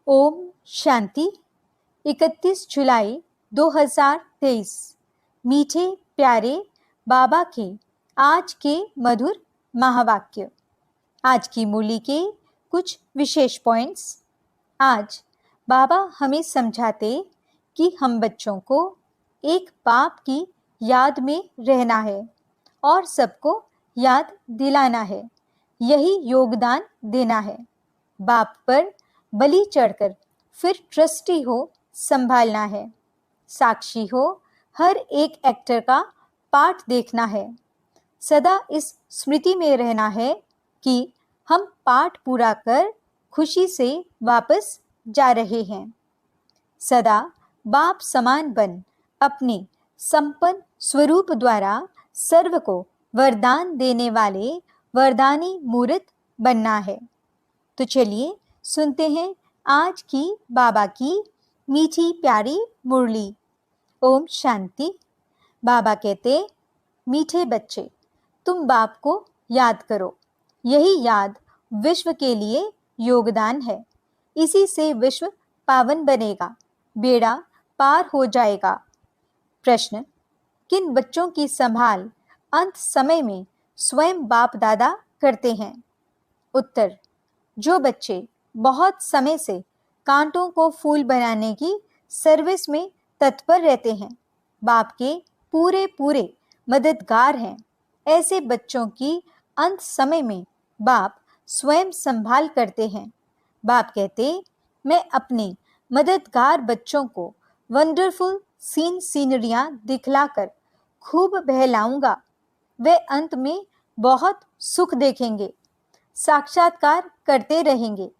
ओम शांति। 31 जुलाई 2023। मीठे प्यारे बाबा के आज के मधुर महावाक्य। आज की मुरली के कुछ विशेष पॉइंट्स। आज बाबा हमें समझाते कि हम बच्चों को एक बाप की याद में रहना है और सबको याद दिलाना है, यही योगदान देना है। बाप पर बलि चढ़कर फिर ट्रस्टी हो संभालना है, साक्षी हो हर एक एक्टर का पाठ देखना है। सदा इस स्मृति में रहना है कि हम पाठ पूरा कर खुशी से वापस जा रहे हैं। सदा बाप समान बन अपने संपन्न स्वरूप द्वारा सर्व को वरदान देने वाले वरदानी मूर्त बनना है। तो चलिए सुनते हैं आज की बाबा की मीठी प्यारी मुरली। ओम शांति। बाबा कहते, मीठे बच्चे, तुम बाप को याद करो। यही याद विश्व के लिए योगदान है। इसी से विश्व पावन बनेगा, बेड़ा पार हो जाएगा। प्रश्न, किन बच्चों की संभाल अंत समय में स्वयं बाप दादा करते हैं? उत्तर, जो बच्चे बहुत समय से कांटों को फूल बनाने की सर्विस में तत्पर रहते हैं, बाप के पूरे पूरे मददगार हैं। ऐसे बच्चों की अंत समय में बाप स्वयं संभाल करते हैं। बाप कहते, मैं अपने मददगार बच्चों को वंडरफुल सीनरियां दिखलाकर खूब बहलाऊंगा। वे अंत में बहुत सुख देखेंगे, साक्षात्कार करते रहेंगे।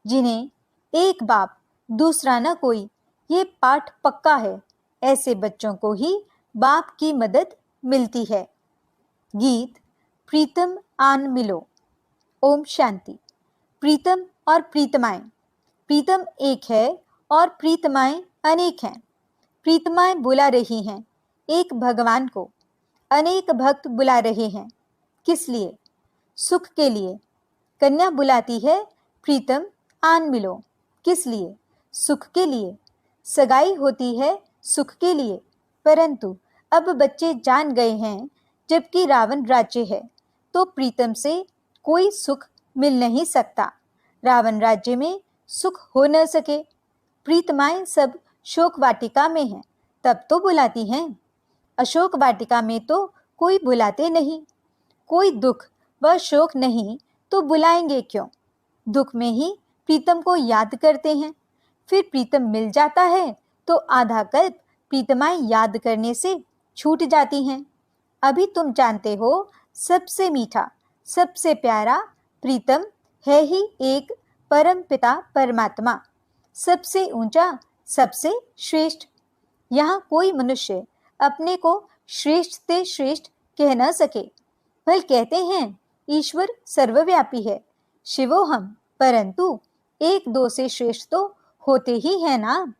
जिन्हें एक बाप दूसरा न कोई, ये पाठ पक्का है। ऐसे बच्चों को ही बाप की मदद मिलती है। गीत प्रीतम आन मिलो। ओम शांति। प्रीतम और प्रीतमाएं। प्रीतम एक है और प्रीतमाएं अनेक हैं। प्रीतमाएं बुला रही हैं एक भगवान को, अनेक भक्त बुला रहे हैं। किस लिए? सुख के लिए। कन्या बुलाती है, प्रीतम आन मिलो। किस लिए? सुख के लिए। सगाई होती है सुख के लिए। परंतु अब बच्चे जान गए हैं, जबकि रावण राज्य है तो प्रीतम से कोई सुख मिल नहीं सकता। रावण राज्य में सुख हो न सके। प्रीतमाएं सब शोक वाटिका में हैं, तब तो बुलाती हैं। अशोक वाटिका में तो कोई बुलाते नहीं। कोई दुख व शोक नहीं तो बुलाएंगे क्यों? दुख में ही प्रीतम को याद करते हैं। फिर प्रीतम मिल जाता है तो आधा कल्प प्रीतमाएं याद करने से छूट जाती हैं। अभी तुम जानते हो, सबसे मीठा सबसे प्यारा प्रीतम है ही एक परम पिता परमात्मा, सबसे ऊंचा सबसे श्रेष्ठ। यहाँ कोई मनुष्य अपने को श्रेष्ठ से श्रेष्ठ कह न सके। भल कहते हैं ईश्वर सर्वव्यापी है, शिवोहम, परंतु एक दो से श्रेष्ठ तो होते ही है ना।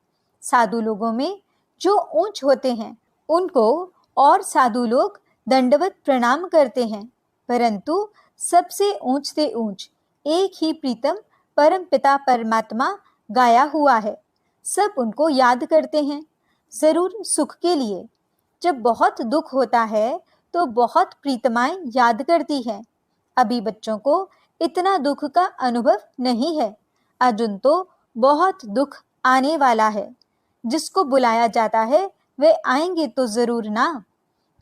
साधु लोगों में जो ऊंच होते हैं उनको और साधु लोग दंडवत प्रणाम करते हैं, परंतु सबसे ऊंच से ऊंच एक ही प्रीतम परम पिता परमात्मा गाया हुआ है। सब उनको याद करते हैं, जरूर सुख के लिए। जब बहुत दुख होता है तो बहुत प्रीतमाएं याद करती हैं। अभी बच्चों को इतना दुख का अनुभव नहीं है। अर्जुन तो बहुत दुख आने वाला है। जिसको बुलाया जाता है वे आएंगे तो जरूर ना।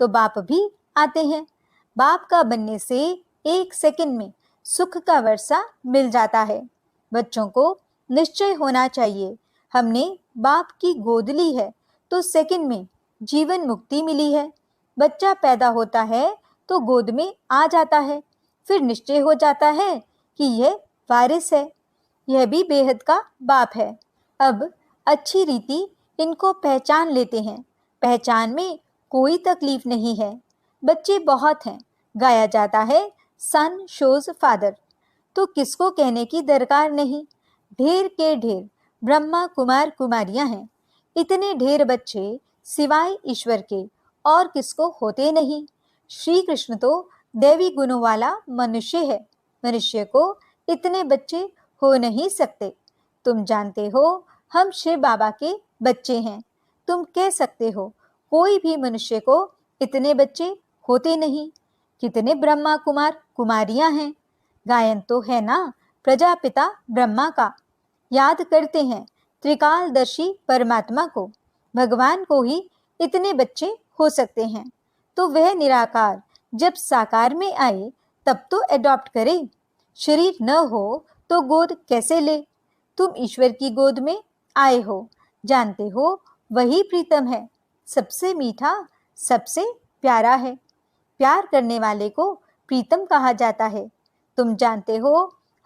तो बाप भी आते हैं। बाप का बनने से एक सेकंड में सुख का वर्षा मिल जाता है। बच्चों को निश्चय होना चाहिए, हमने बाप की गोद ली है तो सेकंड में जीवन मुक्ति मिली है। बच्चा पैदा होता है तो गोद में आ जाता है, फिर निश्चय हो जाता है कि यह वारिस है, यह भी बेहद का बाप है। अब अच्छी रीति इनको पहचान लेते हैं। पहचान में कोई तकलीफ नहीं है। बच्चे बहुत हैं, गाया जाता है सन शोज फादर, तो किसको कहने की दरकार नहीं। ढेर के ढेर ब्रह्मा कुमार कुमारियां हैं। इतने ढेर बच्चे सिवाय ईश्वर के और किसको होते नहीं। श्री कृष्ण तो दैवी गुणों वाला मनुष्य है। मनुष्य को इतने बच्चे हो नहीं सकते। तुम जानते हो हम शिव बाबा के बच्चे हैं। तुम कह सकते हो कोई भी मनुष्य को इतने बच्चे होते नहीं। कितने ब्रह्मा कुमार कुमारियां हैं। गायन तो है ना प्रजापिता ब्रह्मा का। याद करते हैं त्रिकालदर्शी परमात्मा को। भगवान को ही इतने बच्चे हो सकते हैं, तो वह निराकार जब साकार में आए तब तो एडॉप्ट करे। शरीर न हो तो गोद कैसे ले। तुम ईश्वर की गोद में आए हो, जानते हो वही प्रीतम है, सबसे मीठा, सबसे प्यारा है। प्यार करने वाले को प्रीतम कहा जाता है। तुम जानते हो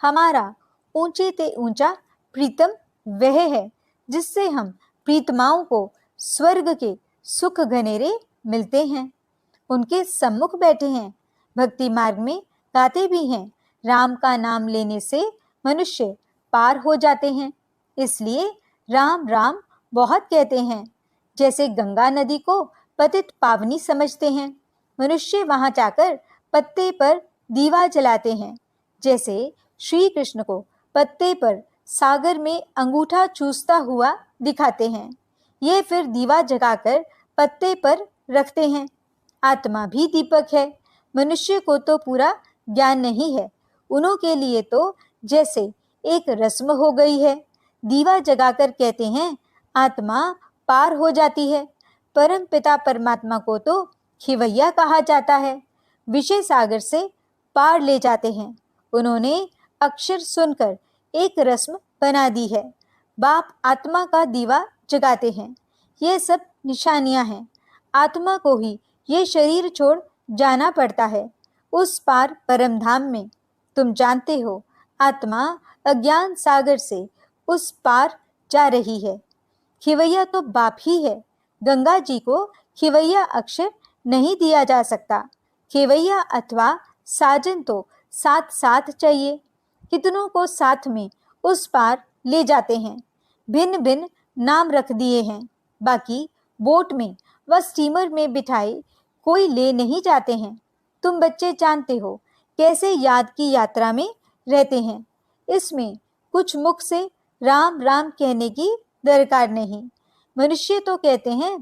हमारा ऊंचे ते ऊंचा प्रीतम वह है जिससे हम प्रीतमाओं को स्वर्ग के सुख घनेरे मिलते हैं। उनके सम्मुख बैठे हैं, भक्ति मार्ग में गाते भी हैं। राम का नाम लेने से मनुष्य पार हो जाते हैं, इसलिए राम राम बहुत कहते हैं। जैसे गंगा नदी को पतित पावनी समझते हैं, मनुष्य वहां जाकर पत्ते पर दीवा जलाते हैं। जैसे श्री कृष्ण को पत्ते पर सागर में अंगूठा चूसता हुआ दिखाते हैं, ये फिर दीवा जगाकर पत्ते पर रखते हैं। आत्मा भी दीपक है। मनुष्य को तो पूरा ज्ञान नहीं है, उन्हों के लिए तो जैसे एक रस्म हो गई है। दीवा जगाकर कहते हैं आत्मा पार हो जाती है। परम पिता परमात्मा को तो खिवैया कहा जाता है, विषय सागर से पार ले जाते हैं। उन्होंने अक्षर सुनकर एक रस्म बना दी है। बाप आत्मा का दीवा जगाते हैं। ये सब निशानियां हैं। आत्मा को ही ये शरीर छोड़ जाना पड़ता है उस पार परम धाम में। तुम जानते हो आत्मा अज्ञान सागर से उस पार जा रही है। खिवैया तो बाप ही है। गंगा जी को खिवैया अक्षर नहीं दिया जा सकता। खिवैया अथवा साजन तो साथ साथ चाहिए। कितनों को साथ में उस पार ले जाते हैं। भिन्न भिन्न नाम रख दिए हैं। बाकी बोट में व स्टीमर में बिठाए कोई ले नहीं जाते हैं। तुम बच्चे जानते हो कैसे याद की यात्रा में रहते हैं। इसमें कुछ मुख से राम राम कहने की दरकार नहीं। मनुष्य तो कहते हैं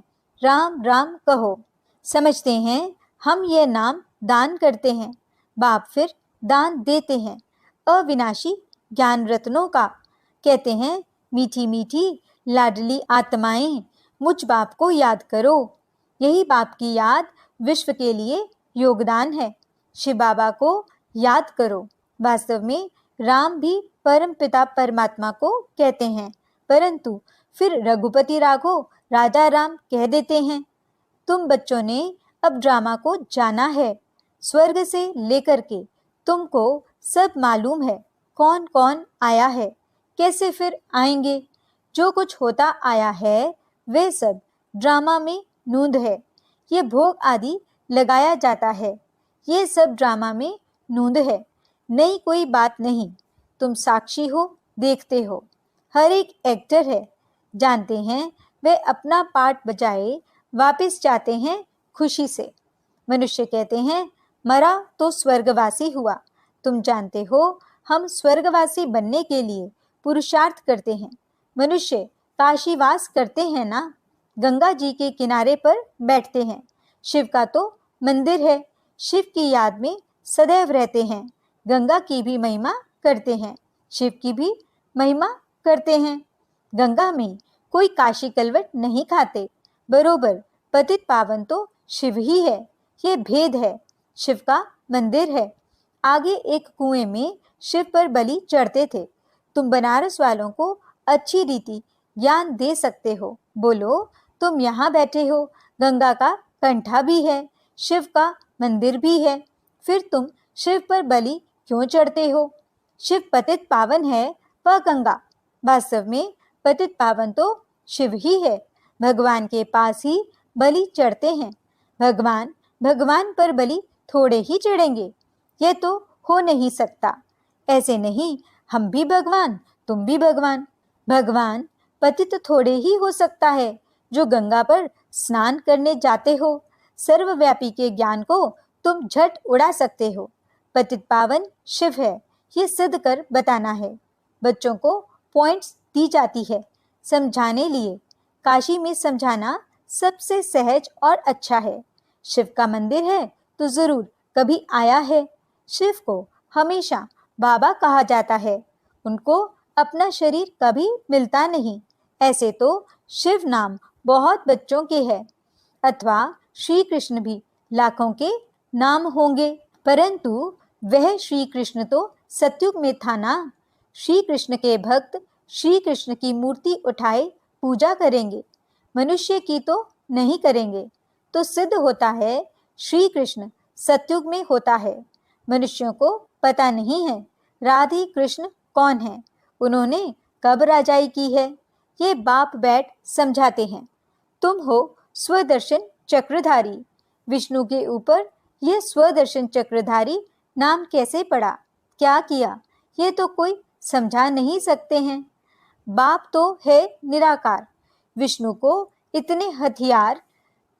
राम राम कहो, समझते हैं हम ये नाम दान करते हैं। बाप फिर दान देते हैं अविनाशी ज्ञान रत्नों का। कहते हैं मीठी मीठी लाडली आत्माएं मुझ बाप को याद करो। यही बाप की याद विश्व के लिए योगदान है। शिव बाबा को याद करो। वास्तव में राम भी परम पिता परमात्मा को कहते हैं, परंतु फिर रघुपति राघव राजा राम कह देते हैं। तुम बच्चों ने अब ड्रामा को जाना है। स्वर्ग से लेकर के तुमको सब मालूम है कौन कौन आया है, कैसे फिर आएंगे। जो कुछ होता आया है वे सब ड्रामा में नूंद है। ये भोग आदि लगाया जाता है, ये सब ड्रामा में नूंद है, नई कोई बात नहीं। तुम साक्षी हो, देखते हो। हर एक एक्टर है, जानते हैं वे अपना पार्ट बजाए वापस जाते हैं खुशी से। मनुष्य कहते हैं मरा तो स्वर्गवासी हुआ। तुम जानते हो हम स्वर्गवासी बनने के लिए पुरुषार्थ करते हैं। मनुष्य काशीवास करते हैं ना, गंगा जी के किनारे पर बैठते हैं। शिव का तो मंदिर है, शिव की याद में सदैव रहते हैं। गंगा की भी महिमा करते हैं, शिव की भी महिमा करते हैं। गंगा में कोई काशी कलवट नहीं खाते। बरोबर पतित पावन तो शिव ही है, ये भेद है। शिव का मंदिर है। आगे एक कुएं में शिव पर बलि चढ़ते थे। तुम बनारस वालों को अच्छी रीति ज्ञान दे सकते हो। बोलो तुम यहाँ बैठे हो, गंगा का कंठा भी है, शिव का मंदिर भी है, फिर तुम शिव पर बलि क्यों चढ़ते हो? शिव पतित पावन है वह गंगा। वास्तव में पतित पावन तो शिव ही है। भगवान के पास ही बलि चढ़ते हैं। भगवान पर बलि थोड़े ही चढ़ेंगे, ये तो हो नहीं सकता। ऐसे नहीं, हम भी भगवान तुम भी भगवान। भगवान पतित थोड़े ही हो सकता है जो गंगा पर स्नान करने जाते हो। सर्वव्यापी के ज्ञान को तुम झट उड़ा सकते हो। पतित पावन शिव है, ये सिद्ध कर बताना है। बच्चों को पॉइंट्स दी जाती है समझाने लिए। काशी में समझाना सबसे सहज और अच्छा है। शिव का मंदिर है तो जरूर कभी आया है। शिव को हमेशा बाबा कहा जाता है। उनको अपना शरीर कभी मिलता नहीं। ऐसे तो शिव नाम बहुत बच्चों के हैं, अथवा श्री कृष्ण भी लाखों के नाम होंगे, परंतु वह श्री कृष्ण तो सतयुग में था ना। श्री कृष्ण के भक्त श्री कृष्ण की मूर्ति उठाए पूजा करेंगे, मनुष्य की तो नहीं करेंगे। तो सिद्ध होता है श्री कृष्ण सतयुग में होता है। मनुष्यों को पता नहीं है राधे कृष्ण कौन है, उन्होंने कब राजाई की है। ये बाप बैठ समझाते हैं। तुम हो स्वदर्शन चक्रधारी। विष्णु के ऊपर यह स्वदर्शन चक्रधारी नाम कैसे पड़ा, क्या किया, ये तो कोई समझा नहीं सकते हैं। बाप तो है निराकार। विष्णु को इतने हथियार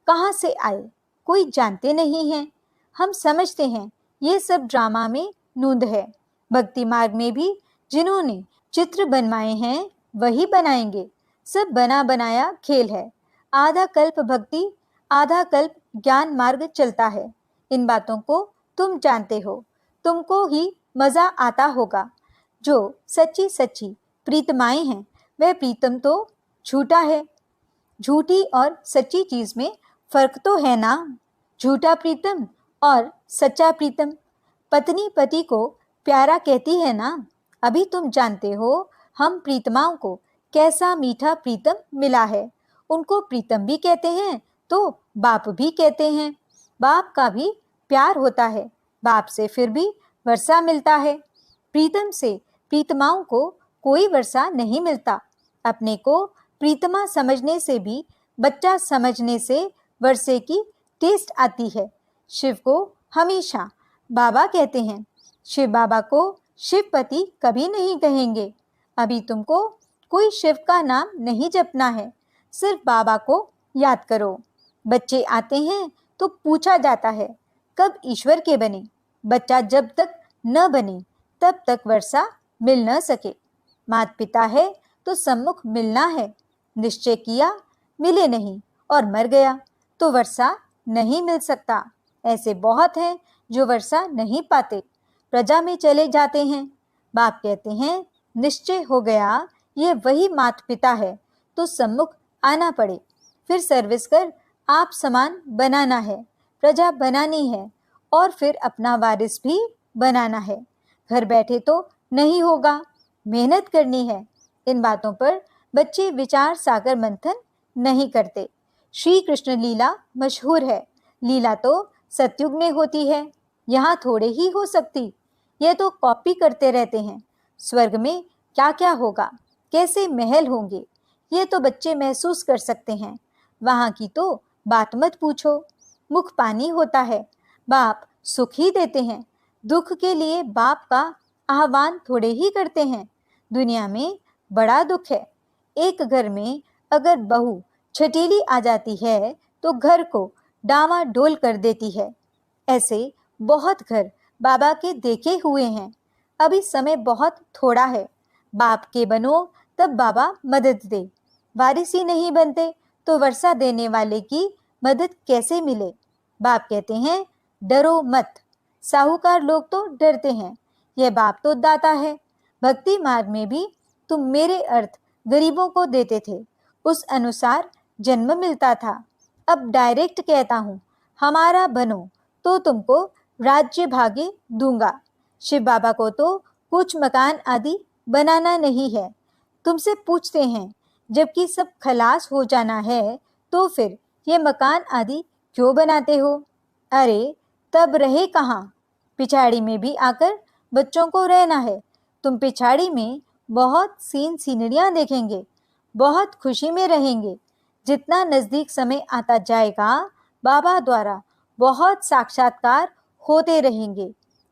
कहाँ से आए, कोई जानते नहीं है। हम समझते हैं ये सब ड्रामा में नूंद है। भक्ति मार्ग में भी जिन्होंने चित्र बनवाए हैं वही बनाएंगे। सब बना बनाया खेल है। आधा कल्प भक्ति आधा कल्प ज्ञान मार्ग चलता है। इन बातों को तुम जानते हो, तुमको ही मजा आता होगा। जो सच्ची सच्ची प्रीतमाएं हैं वह प्रीतम तो झूठा है। झूठी और सच्ची चीज में फर्क तो है ना। झूठा प्रीतम और सच्चा प्रीतम। पत्नी पति को प्यारा कहती है ना। अभी तुम जानते हो हम प्रीतमाओं को कैसा मीठा प्रीतम मिला है। उनको प्रीतम भी कहते हैं तो बाप भी कहते हैं। बाप का भी प्यार होता है, बाप से फिर भी वर्षा मिलता है। प्रीतम से प्रीतमाओं को कोई वर्षा नहीं मिलता। अपने को प्रीतमा समझने से भी बच्चा समझने से वर्षे की टेस्ट आती है। शिव को हमेशा बाबा कहते हैं। शिव बाबा को शिवपति कभी नहीं कहेंगे। अभी तुमको कोई शिव का नाम नहीं जपना है, सिर्फ बाबा को याद करो। बच्चे आते हैं तो पूछा जाता है कब ईश्वर के बने। बच्चा जब तक न बने तब तक वर्षा मिल न सके। माता पिता है तो सम्मुख मिलना है। निश्चय किया मिले नहीं और मर गया तो वर्षा नहीं मिल सकता। ऐसे बहुत हैं जो वर्षा नहीं पाते, प्रजा में चले जाते हैं। बाप कहते हैं निश्चय हो गया ये वही माता पिता है तो सम्मुख आना पड़े। फिर सर्विस कर आप समान बनाना है, प्रजा बनानी है और फिर अपना वारिस भी बनाना है। घर बैठे तो नहीं होगा, मेहनत करनी है। इन बातों पर बच्चे विचार सागर मंथन नहीं करते। श्री कृष्ण लीला मशहूर है। लीला तो सतयुग में होती है, यहाँ थोड़े ही हो सकती। ये तो कॉपी करते रहते हैं। स्वर्ग में क्या क्या होगा, कैसे महल होंगे, ये तो बच्चे महसूस कर सकते हैं। वहाँ की तो बात मत पूछो। मुख पानी होता है। बाप सुख ही देते हैं। दुख के लिए बाप का आह्वान थोड़े ही करते हैं। दुनिया में बड़ा दुख है। एक घर में अगर बहू छटीली आ जाती है तो घर को डामाडोल कर देती है। ऐसे बहुत घर बाबा के देखे हुए हैं। अभी समय बहुत थोड़ा है। बाप के बनो तब बाबा मदद दे। वारिस ही नहीं बनते तो वर्षा देने वाले की मदद कैसे मिले। बाप कहते हैं डरो मत। साहूकार लोग तो डरते हैं, यह बाप तो दाता है। भक्ति मार्ग में भी तुम मेरे अर्थ गरीबों को देते थे, उस अनुसार जन्म मिलता था। अब डायरेक्ट कहता हूँ हमारा बनो तो तुमको राज्य भाग्य दूंगा। शिव बाबा को तो कुछ मकान आदि बनाना नहीं है। तुमसे पूछते हैं जबकि सब खलास हो जाना है तो फिर ये मकान आदि क्यों बनाते हो। अरे तब रहे कहाँ, पिछाड़ी में भी आकर बच्चों को रहना है। तुम पिछाड़ी में बहुत सीनरियाँ देखेंगे, बहुत खुशी में रहेंगे। जितना नज़दीक समय आता जाएगा बाबा द्वारा बहुत साक्षात्कार होते रहेंगे।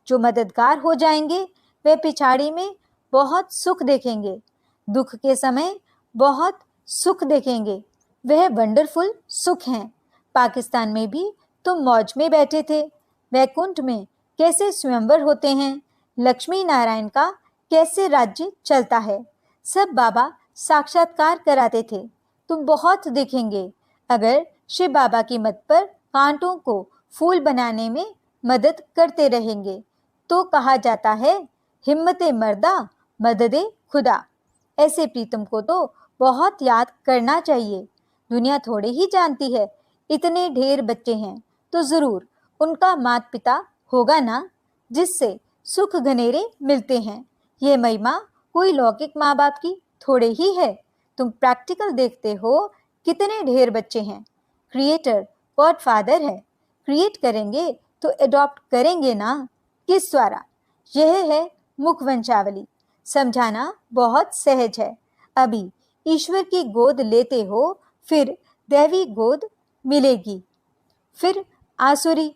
जो मददगार हो जाएंगे वे पिछाड़ी में बहुत सुख देखेंगे, दुख के समय बहुत सुख देखेंगे। वह वंडरफुल सुख हैं। पाकिस्तान में भी तुम मौज में बैठे थे। वैकुंठ में कैसे स्वयंवर होते हैं, लक्ष्मी नारायण का कैसे राज्य चलता है, सब बाबा साक्षात्कार कराते थे। तुम बहुत दिखेंगे अगर शिव बाबा की मत पर कांटों को फूल बनाने में मदद करते रहेंगे। तो कहा जाता है, हिम्मते मर्दा मददे खुदा। ऐसे प्रीतम को तो बहुत याद करना चाहिए। दुनिया थोड़े ही जानती है, इतने ढेर बच्चे हैं तो जरूर उनका माता पिता होगा ना, जिससे सुख घनेरे मिलते हैं। यह महिमा कोई लौकिक माँ बाप की थोड़े ही है। तुम प्रैक्टिकल देखते हो, कितने ढेर बच्चे हैं। क्रिएटर गॉड फादर है। क्रिएट करेंगे तो एडॉप्ट करेंगे ना, किस द्वारा? यह है मुखवंशावली। समझाना बहुत सहज है। अभी ईश्वर की गोद लेते हो, फिर दैवी गोद मिलेगी, फिर आसुरी।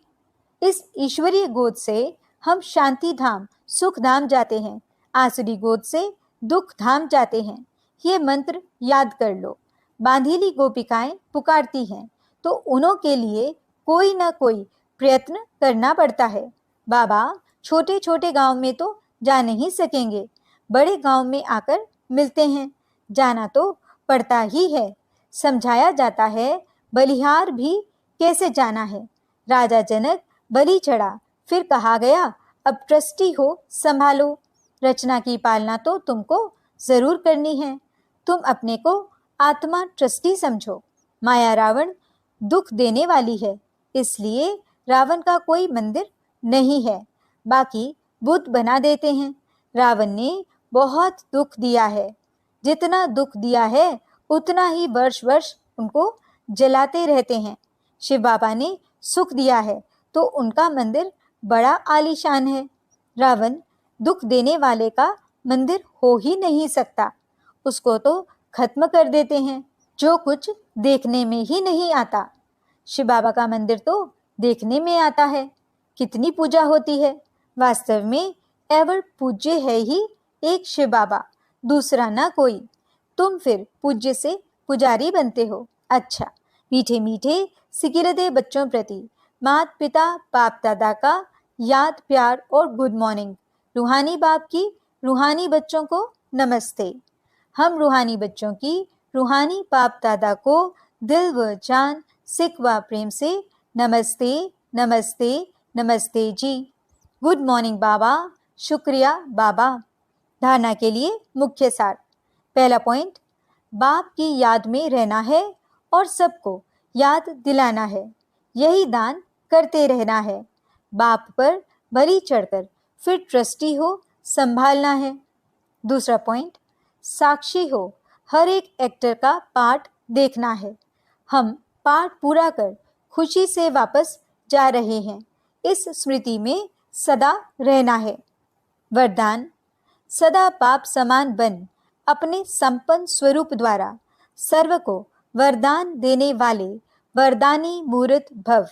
इस ईश्वरीय गोद से हम शांति धाम सुख धाम जाते हैं, आसुरी गोद से दुख धाम जाते हैं। ये मंत्र याद कर लो। बांधीली गोपिकाएं पुकारती हैं तो उन्हों के लिए कोई ना कोई प्रयत्न करना पड़ता है। बाबा छोटे छोटे गांव में तो जा नहीं सकेंगे, बड़े गांव में आकर मिलते हैं। जाना तो पड़ता ही है। समझाया जाता है बलिहार भी कैसे जाना है। राजा जनक बलि चढ़ा, फिर कहा गया अब ट्रस्टी हो संभालो। रचना की पालना तो तुमको जरूर करनी है। तुम अपने को आत्मा ट्रस्टी समझो। माया रावण दुख देने वाली है, इसलिए रावण का कोई मंदिर नहीं है। बाकी बुत बना देते हैं। रावण ने बहुत दुख दिया है। जितना दुख दिया है उतना ही वर्ष वर्ष उनको जलाते रहते हैं। शिव बाबा ने सुख दिया है तो उनका मंदिर बड़ा आलीशान है। रावण दुख देने वाले का मंदिर हो ही नहीं सकता। उसको तो खत्म कर देते हैं, जो कुछ देखने में ही नहीं आता। शिव बाबा का मंदिर तो देखने में आता है। कितनी पूजा होती है। वास्तव में एवर पूज्य है ही एक शिव बाबा, दूसरा ना कोई। तुम फिर पूज्य से पुजारी बनते हो। अच्छा, मीठे मीठे सिकिरदे बच्चों प्रति माता पिता बाप दादा का याद प्यार और गुड मॉर्निंग। रूहानी बाप की रूहानी बच्चों को नमस्ते। हम रूहानी बच्चों की रूहानी बाप दादा को दिल व जान सिक व प्रेम से नमस्ते नमस्ते नमस्ते जी। गुड मॉर्निंग बाबा। शुक्रिया बाबा। धारणा के लिए मुख्य सार। पहला पॉइंट, बाप की याद में रहना है और सबको याद दिलाना है। यही दान करते रहना है। बाप पर बलि चढ़कर फिर ट्रस्टी हो संभालना है। दूसरा पॉइंट, साक्षी हो हर एक एक्टर का पार्ट देखना है। हम पार्ट पूरा कर खुशी से वापस जा रहे हैं। इस स्मृति में सदा रहना है। वरदान, सदा बाप समान बन अपने संपन्न स्वरूप द्वारा सर्व को वरदान देने वाले वरदानी मूर्त भव।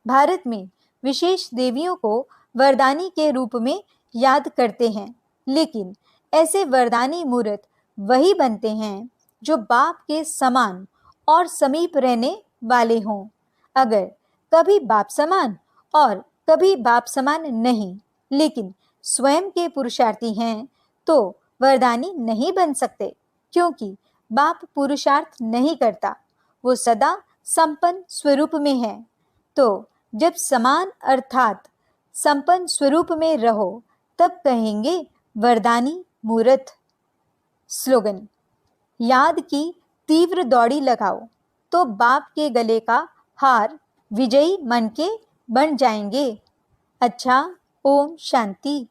भारत में विशेष देवियों को वरदानी के रूप में याद करते हैं, लेकिन ऐसे वरदानी मूर्त वही बनते हैं जो बाप के समान और समीप रहने वाले हों। अगर कभी बाप समान और कभी बाप समान नहीं, लेकिन स्वयं के पुरुषार्थी हैं, तो वरदानी नहीं बन सकते, क्योंकि बाप पुरुषार्थ नहीं करता, वो सदा संपन्न स्वरूप में है। तो जब समान अर्थात संपन्न स्वरूप में रहो, तब कहेंगे वरदानी मूर्त। स्लोगन, याद की तीव्र दौड़ी लगाओ तो बाप के गले का हार विजयी मन के बन जाएंगे। अच्छा, ओम शांति।